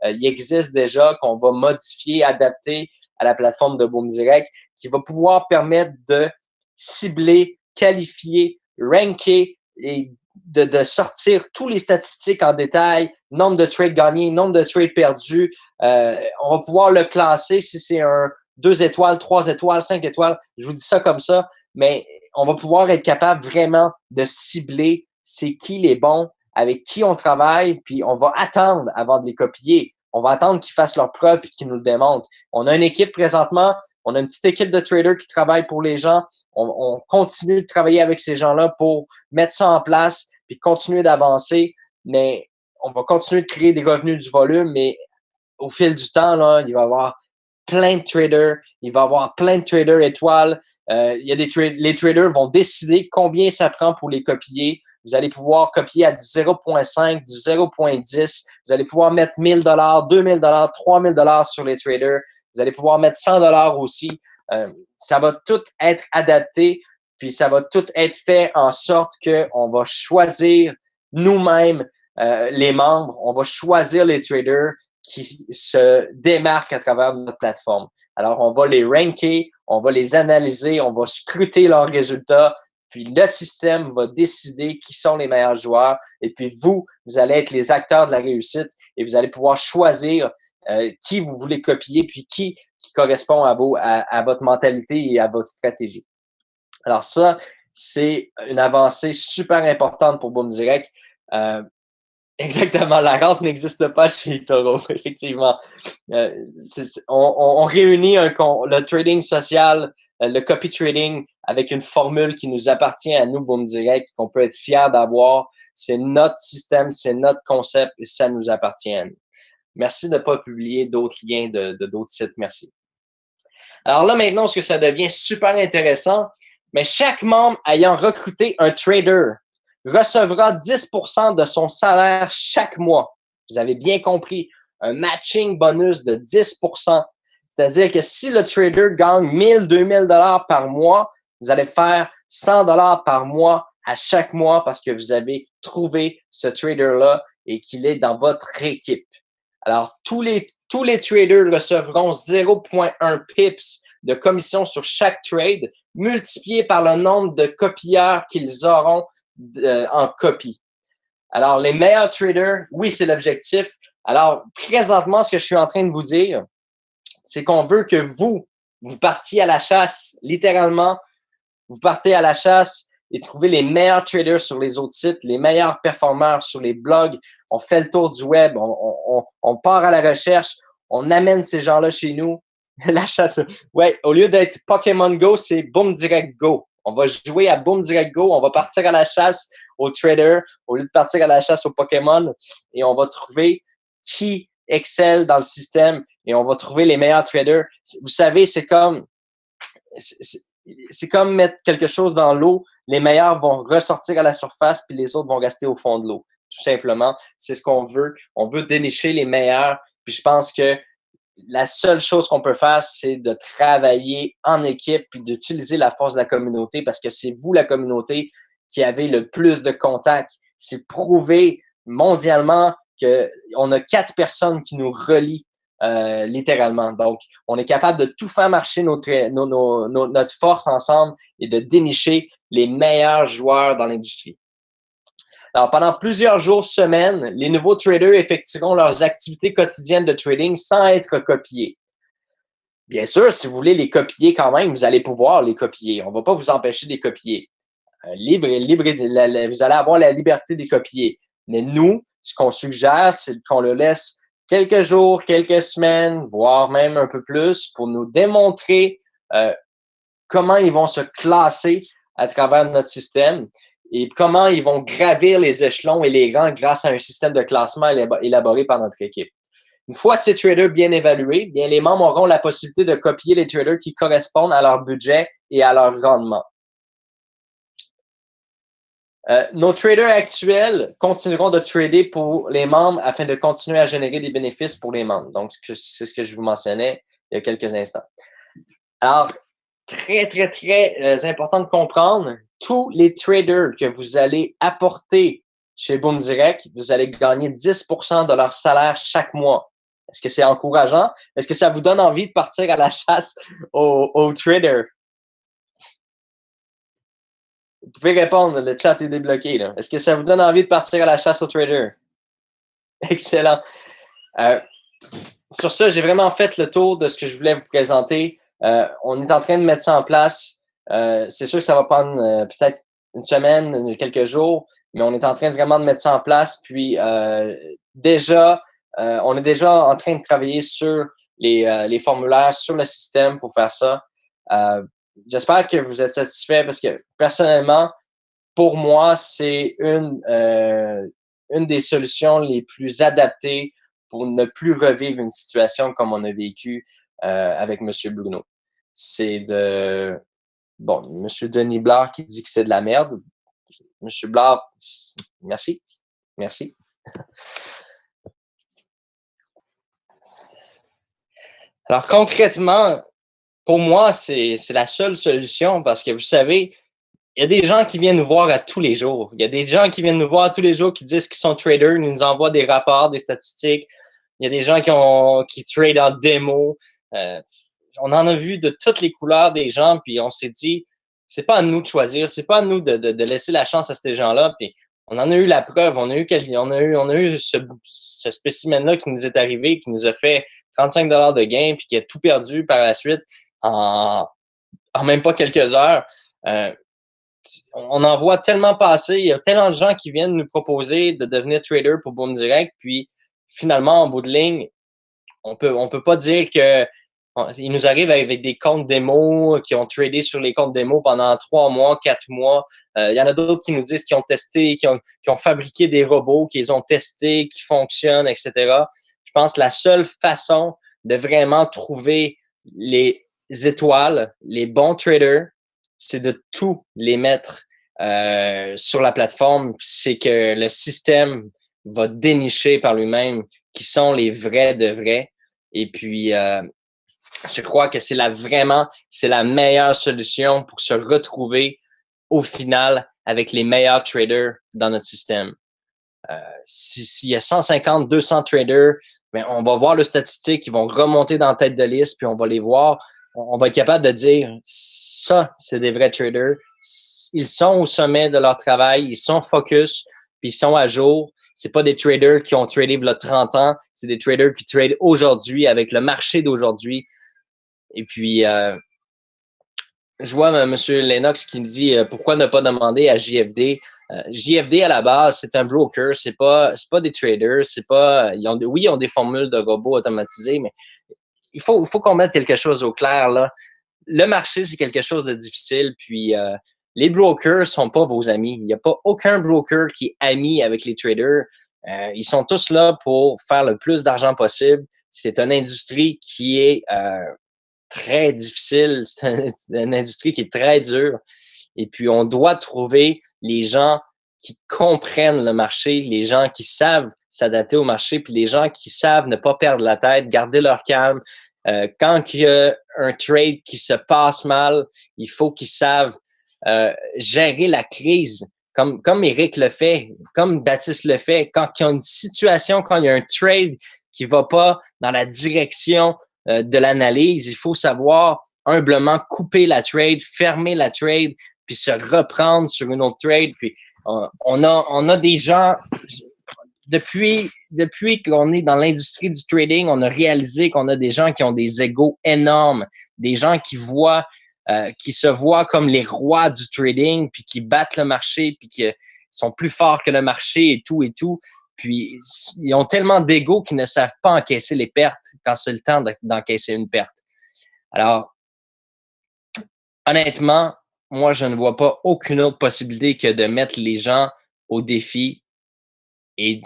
il existe déjà, qu'on va modifier, adapter à la plateforme de Boom Direct, qui va pouvoir permettre de cibler, qualifier, ranker et de sortir tous les statistiques en détail, nombre de trades gagnés, nombre de trades perdus. On va pouvoir le classer si c'est un 2 étoiles, 3 étoiles, 5 étoiles. Je vous dis ça comme ça, mais on va pouvoir être capable vraiment de cibler c'est qui les bons, avec qui on travaille, puis on va attendre avant de les copier. On va attendre qu'ils fassent leur preuve et qu'ils nous le démontrent. On a une équipe présentement, on a une petite équipe de traders qui travaille pour les gens. On continue de travailler avec ces gens-là pour mettre ça en place puis continuer d'avancer. Mais on va continuer de créer des revenus du volume, mais au fil du temps, là, il va y avoir plein de traders, il va y avoir plein de traders étoiles. Il y a les traders vont décider combien ça prend pour les copier. Vous allez pouvoir copier à du 0.5, du 0.10. Vous allez pouvoir mettre 1000 $, 2000 $, 3000 $ sur les traders. Vous allez pouvoir mettre 100 $ aussi. Ça va tout être adapté, puis ça va tout être fait en sorte qu'on va choisir nous-mêmes les membres. On va choisir les traders qui se démarquent à travers notre plateforme. Alors, on va les ranker, on va les analyser, on va scruter leurs résultats, Puis le système va décider qui sont les meilleurs joueurs. Et puis vous allez être les acteurs de la réussite et vous allez pouvoir choisir qui vous voulez copier, puis qui correspond à votre mentalité et à votre stratégie. Alors ça, c'est une avancée super importante pour Boom Direct. Exactement, la rente n'existe pas chez Toro, effectivement. On réunit le trading social, le copy trading avec une formule qui nous appartient à nous, Boom Direct, qu'on peut être fier d'avoir. C'est notre système, c'est notre concept et ça nous appartient à nous. Merci de ne pas publier d'autres liens de d'autres sites. Merci. Alors là, maintenant, ce que ça devient super intéressant, mais chaque membre ayant recruté un trader recevra 10% de son salaire chaque mois. Vous avez bien compris, un matching bonus de 10%. C'est-à-dire que si le trader gagne 1000, 2000 dollars par mois, vous allez faire 100 dollars par mois à chaque mois parce que vous avez trouvé ce trader-là et qu'il est dans votre équipe. Alors, tous les traders recevront 0,1 pips de commission sur chaque trade, multiplié par le nombre de copieurs qu'ils auront en copie. Alors, les meilleurs traders, oui, c'est l'objectif. Alors, présentement, ce que je suis en train de vous dire, c'est qu'on veut que vous partiez à la chasse, littéralement, vous partez à la chasse et trouvez les meilleurs traders sur les autres sites, les meilleurs performeurs sur les blogs. On fait le tour du web, on part à la recherche, on amène ces gens-là chez nous. La chasse. Ouais, au lieu d'être Pokémon Go, c'est Boom Direct Go. On va jouer à Boom Direct Go, on va partir à la chasse aux traders au lieu de partir à la chasse aux Pokémon et on va trouver qui excelle dans le système et on va trouver les meilleurs traders. Vous savez, c'est comme mettre quelque chose dans l'eau. Les meilleurs vont ressortir à la surface puis les autres vont rester au fond de l'eau. Tout simplement, c'est ce qu'on veut. On veut dénicher les meilleurs. Puis je pense que la seule chose qu'on peut faire, c'est de travailler en équipe puis d'utiliser la force de la communauté parce que c'est vous, la communauté, qui avez le plus de contacts. C'est prouvé mondialement qu'on a 4 personnes qui nous relient littéralement. Donc, on est capable de tout faire marcher notre force ensemble et de dénicher les meilleurs joueurs dans l'industrie. Alors, pendant plusieurs jours, semaines, les nouveaux traders effectueront leurs activités quotidiennes de trading sans être copiés. Bien sûr, si vous voulez les copier quand même, vous allez pouvoir les copier. On ne va pas vous empêcher de les copier. Vous allez avoir la liberté de les copier. Mais nous, ce qu'on suggère, c'est qu'on le laisse quelques jours, quelques semaines, voire même un peu plus pour nous démontrer comment ils vont se classer à travers notre système et comment ils vont gravir les échelons et les rangs grâce à un système de classement élaboré par notre équipe. Une fois ces traders bien évalués, bien les membres auront la possibilité de copier les traders qui correspondent à leur budget et à leur rendement. Nos traders actuels continueront de trader pour les membres afin de continuer à générer des bénéfices pour les membres. Donc, c'est ce que je vous mentionnais il y a quelques instants. Alors, très, très, très important de comprendre, tous les traders que vous allez apporter chez Boom Direct, vous allez gagner 10% de leur salaire chaque mois. Est-ce que c'est encourageant? Est-ce que ça vous donne envie de partir à la chasse aux traders? Vous pouvez répondre, le chat est débloqué. Est-ce que ça vous donne envie de partir à la chasse aux traders? Excellent. Sur ça, j'ai vraiment fait le tour de ce que je voulais vous présenter. On est en train de mettre ça en place. C'est sûr que ça va prendre peut-être une semaine, quelques jours, mais on est en train vraiment de mettre ça en place. Puis on est déjà en train de travailler sur les formulaires, sur le système pour faire ça. J'espère que vous êtes satisfait parce que personnellement, pour moi, c'est une des solutions les plus adaptées pour ne plus revivre une situation comme on a vécu avec M. Bruno. C'est M. Denis Blard qui dit que c'est de la merde. M. Blard, merci. Merci. Alors, concrètement, pour moi, c'est la seule solution parce que vous savez, il y a des gens qui viennent nous voir à tous les jours. Il y a des gens qui viennent nous voir tous les jours qui disent qu'ils sont traders, ils nous envoient des rapports, des statistiques. Il y a des gens qui trade en démo. On en a vu de toutes les couleurs des gens, puis on s'est dit, c'est pas à nous de choisir, c'est pas à nous de laisser la chance à ces gens-là. Puis on en a eu la preuve, on a eu ce spécimen-là qui nous est arrivé, qui nous a fait 35 de gain, puis qui a tout perdu par la suite en, en même pas quelques heures. Euh, on en voit tellement passer, il y a tellement de gens qui viennent nous proposer de devenir trader pour Boom Direct, puis finalement, en bout de ligne, on peut pas dire que il nous arrive avec des comptes démo qui ont tradé sur les comptes démo pendant 3 mois, 4 mois. Il y en a d'autres qui nous disent qu'ils ont testé, qui ont fabriqué des robots, qu'ils ont testé, qui fonctionnent, etc. Je pense que la seule façon de vraiment trouver les étoiles, les bons traders, c'est de tout les mettre sur la plateforme. C'est que le système va dénicher par lui-même qui sont les vrais de vrais. Et puis, je crois que c'est la meilleure solution pour se retrouver au final avec les meilleurs traders dans notre système. S'il y a 150, 200 traders, ben, on va voir les statistiques, ils vont remonter dans la tête de liste, puis on va les voir. On va être capable de dire, ça, c'est des vrais traders. Ils sont au sommet de leur travail, ils sont focus, puis ils sont à jour. C'est pas des traders qui ont tradé il y a 30 ans, c'est des traders qui tradent aujourd'hui avec le marché d'aujourd'hui. Et puis, je vois M. Lennox qui dit pourquoi ne pas demander à JFD. JFD à la base, c'est un broker, c'est pas des traders, c'est pas oui, ils ont des formules de robots automatisés, mais il faut qu'on mette quelque chose au clair là. Le marché, c'est quelque chose de difficile, puis les brokers sont pas vos amis. Il n'y a pas aucun broker qui est ami avec les traders. Ils sont tous là pour faire le plus d'argent possible. C'est une industrie qui est très difficile. C'est une industrie qui est très dure. Et puis, on doit trouver les gens qui comprennent le marché, les gens qui savent s'adapter au marché, puis les gens qui savent ne pas perdre la tête, garder leur calme. Quand il y a un trade qui se passe mal, il faut qu'ils savent gérer la crise, comme Eric le fait, comme Baptiste le fait. Quand il y a une situation, quand il y a un trade qui va pas dans la direction de l'analyse, il faut savoir humblement couper la trade, fermer la trade, puis se reprendre sur une autre trade. Puis on a des gens, depuis qu'on est dans l'industrie du trading, on a réalisé qu'on a des gens qui ont des égos énormes, des gens qui se voient comme les rois du trading, puis qui battent le marché, puis qui sont plus forts que le marché et tout et tout. Puis, ils ont tellement d'ego qu'ils ne savent pas encaisser les pertes quand c'est le temps d'encaisser une perte. Alors, honnêtement, moi, je ne vois pas aucune autre possibilité que de mettre les gens au défi et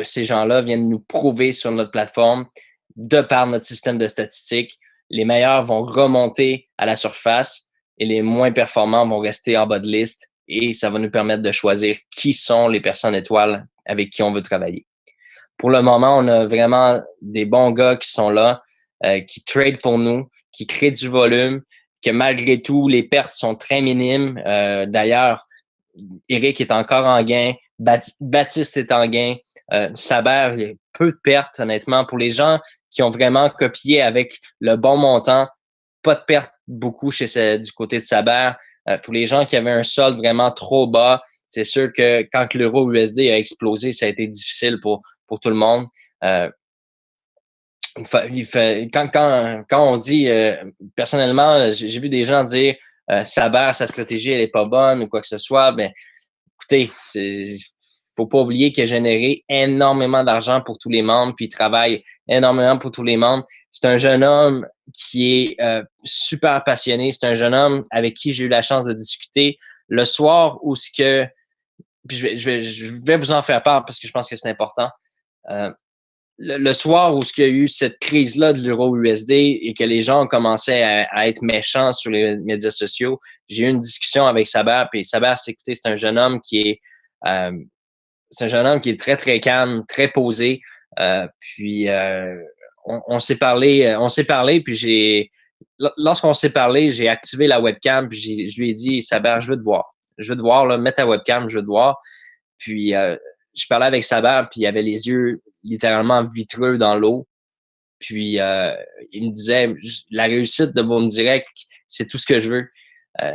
ces gens-là viennent nous prouver sur notre plateforme, de par notre système de statistiques, les meilleurs vont remonter à la surface et les moins performants vont rester en bas de liste et ça va nous permettre de choisir qui sont les personnes étoiles avec qui on veut travailler. Pour le moment, on a vraiment des bons gars qui sont là, qui tradent pour nous, qui créent du volume, que malgré tout, les pertes sont très minimes. D'ailleurs, Eric est encore en gain, Baptiste est en gain, Saber, il y a peu de pertes, honnêtement. Pour les gens qui ont vraiment copié avec le bon montant, pas de pertes beaucoup du côté de Saber. Pour les gens qui avaient un solde vraiment trop bas, c'est sûr que quand l'euro USD a explosé, ça a été difficile pour tout le monde. Quand on dit, personnellement, j'ai vu des gens dire Saber, sa stratégie, elle est pas bonne ou quoi que ce soit. Ben, écoutez, faut pas oublier qu'il a généré énormément d'argent pour tous les membres, puis il travaille énormément pour tous les membres. C'est un jeune homme qui est super passionné. C'est un jeune homme avec qui j'ai eu la chance de discuter le soir où ce que, puis je vais vous en faire part parce que je pense que c'est important. Le soir où il y a eu cette crise-là de l'euro USD et que les gens ont commencé à être méchants sur les médias sociaux, j'ai eu une discussion avec Saber, puis Saber, c'est un jeune homme qui est très, très calme, très posé. Puis on s'est parlé, puis lorsqu'on s'est parlé, j'ai activé la webcam, puis je lui ai dit, Saber, je veux te voir. Je veux te voir, là, mets ta webcam, je veux te voir. Puis je parlais avec Saber, puis il avait les yeux littéralement vitreux dans l'eau. Puis il me disait, la réussite de Boom Direct, c'est tout ce que je veux.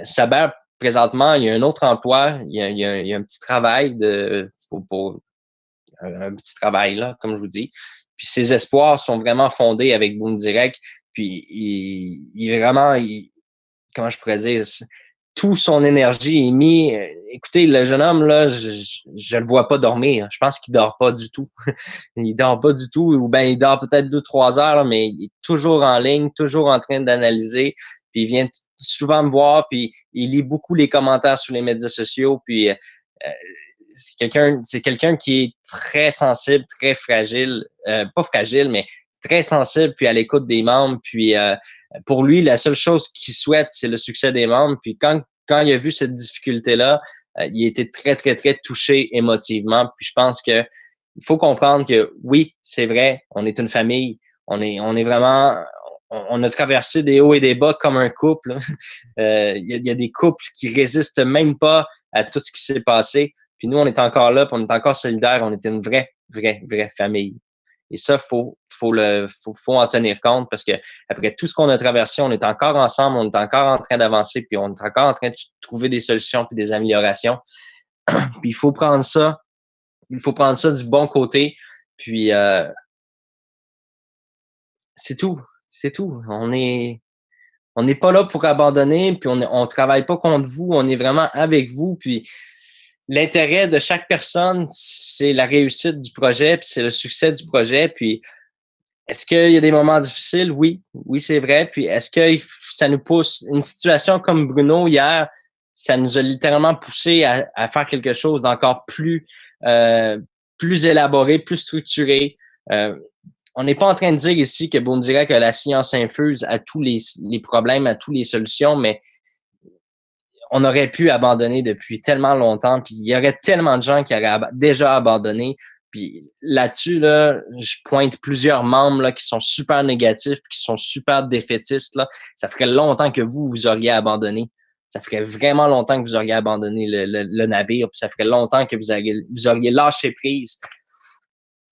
Saber, présentement, il y a un autre emploi, il y a un petit travail pour un petit travail, là, comme je vous dis. Puis ses espoirs sont vraiment fondés avec Boom Direct. Puis il est vraiment, comment je pourrais dire, tout son énergie est mis. Écoutez, le jeune homme, là, je le vois pas dormir. Je pense qu'il dort pas du tout. Il dort pas du tout, ou ben il dort peut-être 2-3 heures, là, mais il est toujours en ligne, toujours en train d'analyser. Puis il vient souvent me voir, puis il lit beaucoup les commentaires sur les médias sociaux, puis c'est quelqu'un qui est très sensible, très fragile, pas fragile, mais très sensible, puis à l'écoute des membres. Puis pour lui, la seule chose qu'il souhaite, c'est le succès des membres. Puis quand il a vu cette difficulté-là, il a été très, très, très touché émotivement. Puis je pense que il faut comprendre que oui, c'est vrai, on est une famille, on est vraiment, on a traversé des hauts et des bas comme un couple. Il y a des couples qui résistent même pas à tout ce qui s'est passé. Puis nous, on est encore là, puis on est encore solidaires, on est une vraie famille. Et ça, faut en tenir compte parce que après tout ce qu'on a traversé, on est encore ensemble, on est encore en train d'avancer, puis on est encore en train de trouver des solutions puis des améliorations. Puis il faut prendre ça du bon côté. Puis c'est tout. C'est tout. On n'est pas là pour abandonner, puis on travaille pas contre vous, on est vraiment avec vous. Puis l'intérêt de chaque personne, c'est la réussite du projet, puis c'est le succès du projet. Puis est-ce qu'il y a des moments difficiles? Oui, c'est vrai. Puis est-ce que ça nous pousse, une situation comme Bruno hier, ça nous a littéralement poussé à faire quelque chose d'encore plus élaboré, plus structuré. On n'est pas en train de dire ici que Boom Direct a la science infuse à tous les problèmes, à toutes les solutions, mais on aurait pu abandonner depuis tellement longtemps, puis il y aurait tellement de gens qui auraient déjà abandonné. Puis là-dessus, là, je pointe plusieurs membres là, qui sont super négatifs, qui sont super défaitistes. Là. Ça ferait longtemps que vous auriez abandonné. Ça ferait vraiment longtemps que vous auriez abandonné le navire, puis ça ferait longtemps que vous auriez lâché prise.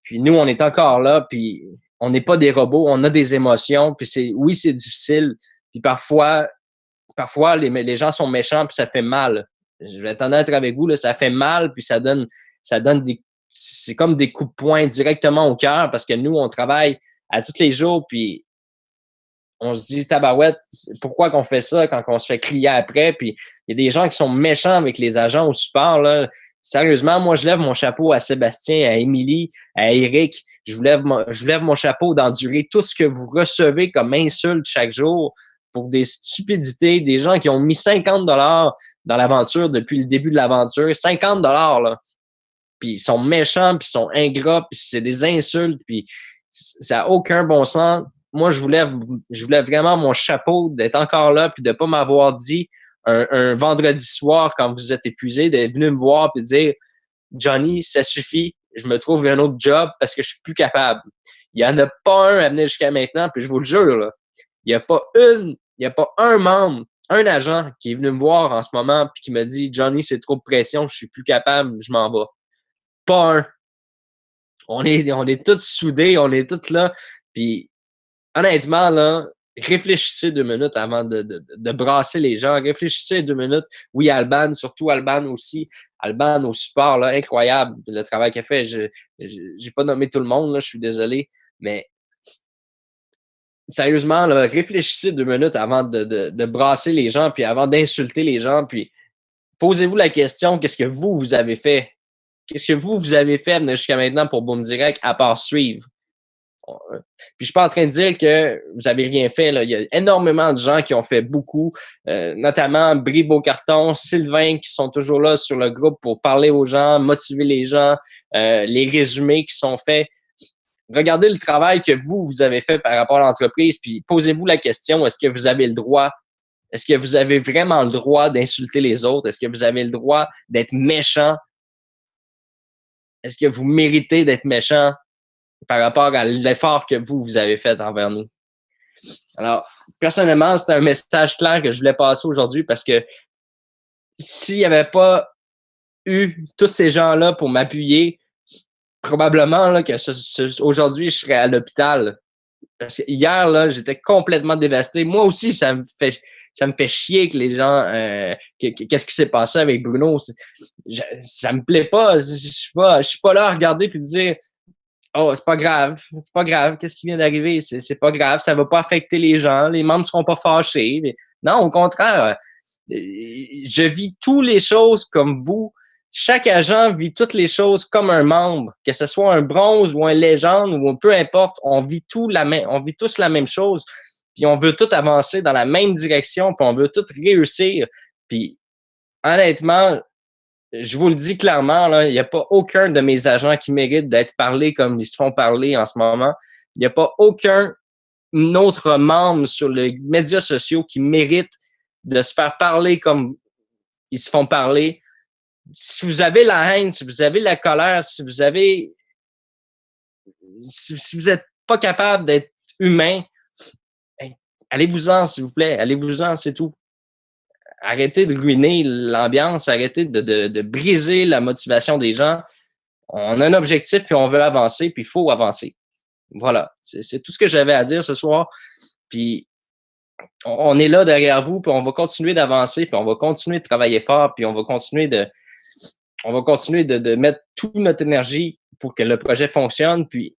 Puis nous, on est encore là, puis on n'est pas des robots, on a des émotions, puis c'est difficile. Puis parfois les gens sont méchants, puis ça fait mal. Je vais être honnête avec vous, là, ça fait mal, puis ça donne c'est comme des coups de poing directement au cœur, parce que nous, on travaille à tous les jours, puis on se dit, tabarouette, pourquoi qu'on fait ça quand on se fait crier après? Puis il y a des gens qui sont méchants avec les agents au support, là. Sérieusement, moi, je lève mon chapeau à Sébastien, à Émilie, à Eric. Je lève mon chapeau d'endurer tout ce que vous recevez comme insulte chaque jour pour des stupidités, des gens qui ont mis 50 $ dans l'aventure depuis le début de l'aventure. 50 $, là. Puis ils sont méchants, puis ils sont ingrats, puis c'est des insultes, puis ça n'a aucun bon sens. Moi, je voulais vraiment mon chapeau d'être encore là, puis de pas m'avoir dit un vendredi soir, quand vous êtes épuisé, d'être venu me voir et dire « Johnny, ça suffit, je me trouve un autre job parce que je suis plus capable. » Il y en a pas un à venir jusqu'à maintenant, puis je vous le jure, là, il y a pas un membre, un agent qui est venu me voir en ce moment puis qui me dit « Johnny, c'est trop de pression, je suis plus capable, je m'en vais. » Pas un. On est tous soudés, on est tous là, puis honnêtement, là, réfléchissez 2 minutes avant de brasser les gens. Réfléchissez 2 minutes. Oui, Alban, surtout Alban aussi. Alban au support, là, incroyable le travail qu'il a fait. J'ai pas nommé tout le monde, là, je suis désolé. Mais sérieusement, là, réfléchissez 2 minutes avant de brasser les gens, puis avant d'insulter les gens, puis posez-vous la question, qu'est-ce que vous avez fait? Qu'est-ce que vous avez fait jusqu'à maintenant pour Boom Direct à part suivre? Puis je suis pas en train de dire que vous avez rien fait. Là. Il y a énormément de gens qui ont fait beaucoup, notamment Brie Beaucarton, Sylvain, qui sont toujours là sur le groupe pour parler aux gens, motiver les gens, les résumés qui sont faits. Regardez le travail que vous avez fait par rapport à l'entreprise, puis posez-vous la question, est-ce que vous avez le droit? Est-ce que vous avez vraiment le droit d'insulter les autres? Est-ce que vous avez le droit d'être méchant? Est-ce que vous méritez d'être méchant par rapport à l'effort que vous avez fait envers nous? Alors, personnellement, c'est un message clair que je voulais passer aujourd'hui parce que s'il n'y avait pas eu tous ces gens-là pour m'appuyer, probablement là, que aujourd'hui, je serais à l'hôpital. Parce que hier, là, j'étais complètement dévasté. Moi aussi, ça me fait. ça me fait chier que les gens, qu'est-ce qui s'est passé avec Bruno? Ça me plaît pas. Je suis pas là à regarder puis dire, oh, c'est pas grave, qu'est-ce qui vient d'arriver? C'est pas grave, ça va pas affecter les gens, les membres seront pas fâchés. Mais non, au contraire, je vis toutes les choses comme vous. Chaque agent vit toutes les choses comme un membre, que ce soit un bronze ou un légende ou peu importe, on vit on vit tous la même chose, puis on veut tout avancer dans la même direction, puis on veut tout réussir. Puis honnêtement, je vous le dis clairement, là, il n'y a pas aucun de mes agents qui mérite d'être parlé comme ils se font parler en ce moment. Il n'y a pas aucun autre membre sur les médias sociaux qui mérite de se faire parler comme ils se font parler. Si vous avez la haine, si vous avez la colère, si vous n'êtes pas capable d'être humain, allez-vous-en, s'il vous plaît. Allez-vous-en, c'est tout. Arrêtez de ruiner l'ambiance, arrêtez de briser la motivation des gens. On a un objectif, puis on veut avancer, puis il faut avancer. Voilà, c'est tout ce que j'avais à dire ce soir. Puis on est là derrière vous, puis on va continuer d'avancer, puis on va continuer de travailler fort, puis on va continuer de mettre toute notre énergie pour que le projet fonctionne, puis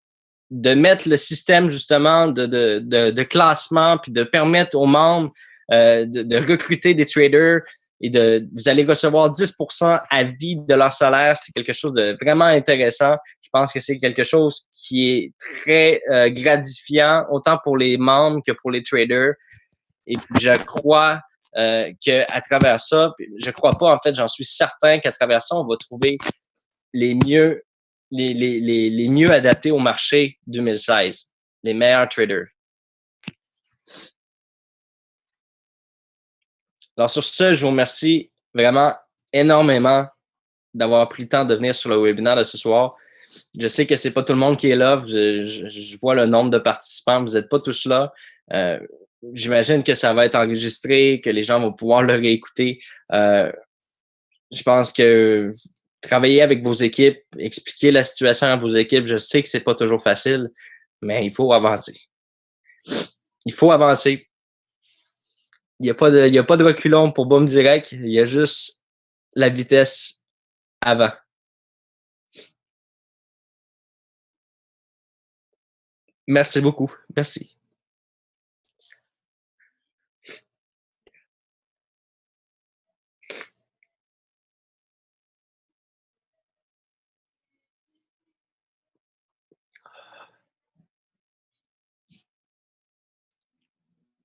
de mettre le système justement de classement, puis de permettre aux membres de recruter des traders et vous allez recevoir 10% à vie de leur salaire. C'est quelque chose de vraiment intéressant. Je pense que c'est quelque chose qui est très gratifiant, autant pour les membres que pour les traders. Et puis, je crois qu'à travers ça, je crois pas, en fait, j'en suis certain qu'à travers ça, on va trouver les mieux adaptés au marché 2016, les meilleurs traders. Alors, sur ce, je vous remercie vraiment énormément d'avoir pris le temps de venir sur le webinaire de ce soir. Je sais que c'est pas tout le monde qui est là. Je vois le nombre de participants. Vous n'êtes pas tous là. J'imagine que ça va être enregistré, que les gens vont pouvoir le réécouter. Je pense que travailler avec vos équipes, expliquer la situation à vos équipes, je sais que c'est pas toujours facile, mais il faut avancer. Il faut avancer. Il n'y a pas de reculons pour Boom Direct. Il y a juste la vitesse avant. Merci beaucoup. Merci.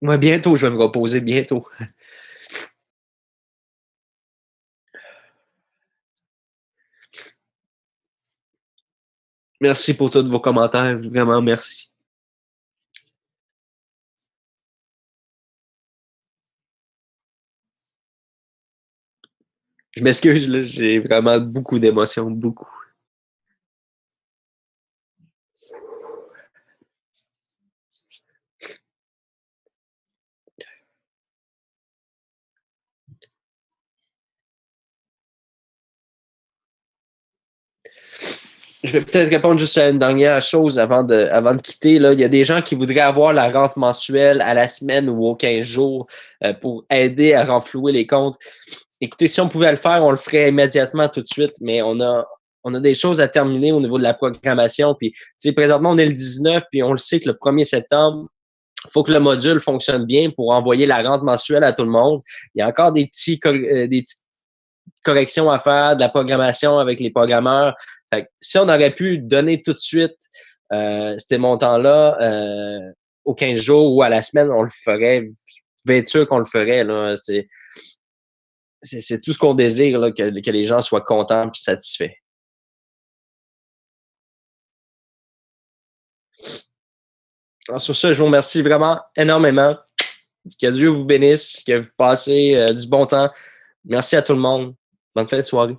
Moi, bientôt, je vais me reposer, bientôt. Merci pour tous vos commentaires. Vraiment, merci. Je m'excuse, là, j'ai vraiment beaucoup d'émotions, beaucoup. Je vais peut-être répondre juste à une dernière chose avant de quitter. Là. Il y a des gens qui voudraient avoir la rente mensuelle à la semaine ou aux 15 jours pour aider à renflouer les comptes. Écoutez, si on pouvait le faire, on le ferait immédiatement tout de suite, mais on a des choses à terminer au niveau de la programmation. Puis, présentement, on est le 19, puis on le sait que le 1er septembre, il faut que le module fonctionne bien pour envoyer la rente mensuelle à tout le monde. Il y a encore des petites corrections à faire, de la programmation avec les programmeurs. Fait que, si on aurait pu donner tout de suite ces montants-là aux 15 jours ou à la semaine, on le ferait. Vous pouvez être sûr qu'on le ferait. Là. C'est tout ce qu'on désire, là, que les gens soient contents et satisfaits. Alors, sur ça, je vous remercie vraiment énormément. Que Dieu vous bénisse, que vous passez du bon temps. Merci à tout le monde. Bonne fin de soirée.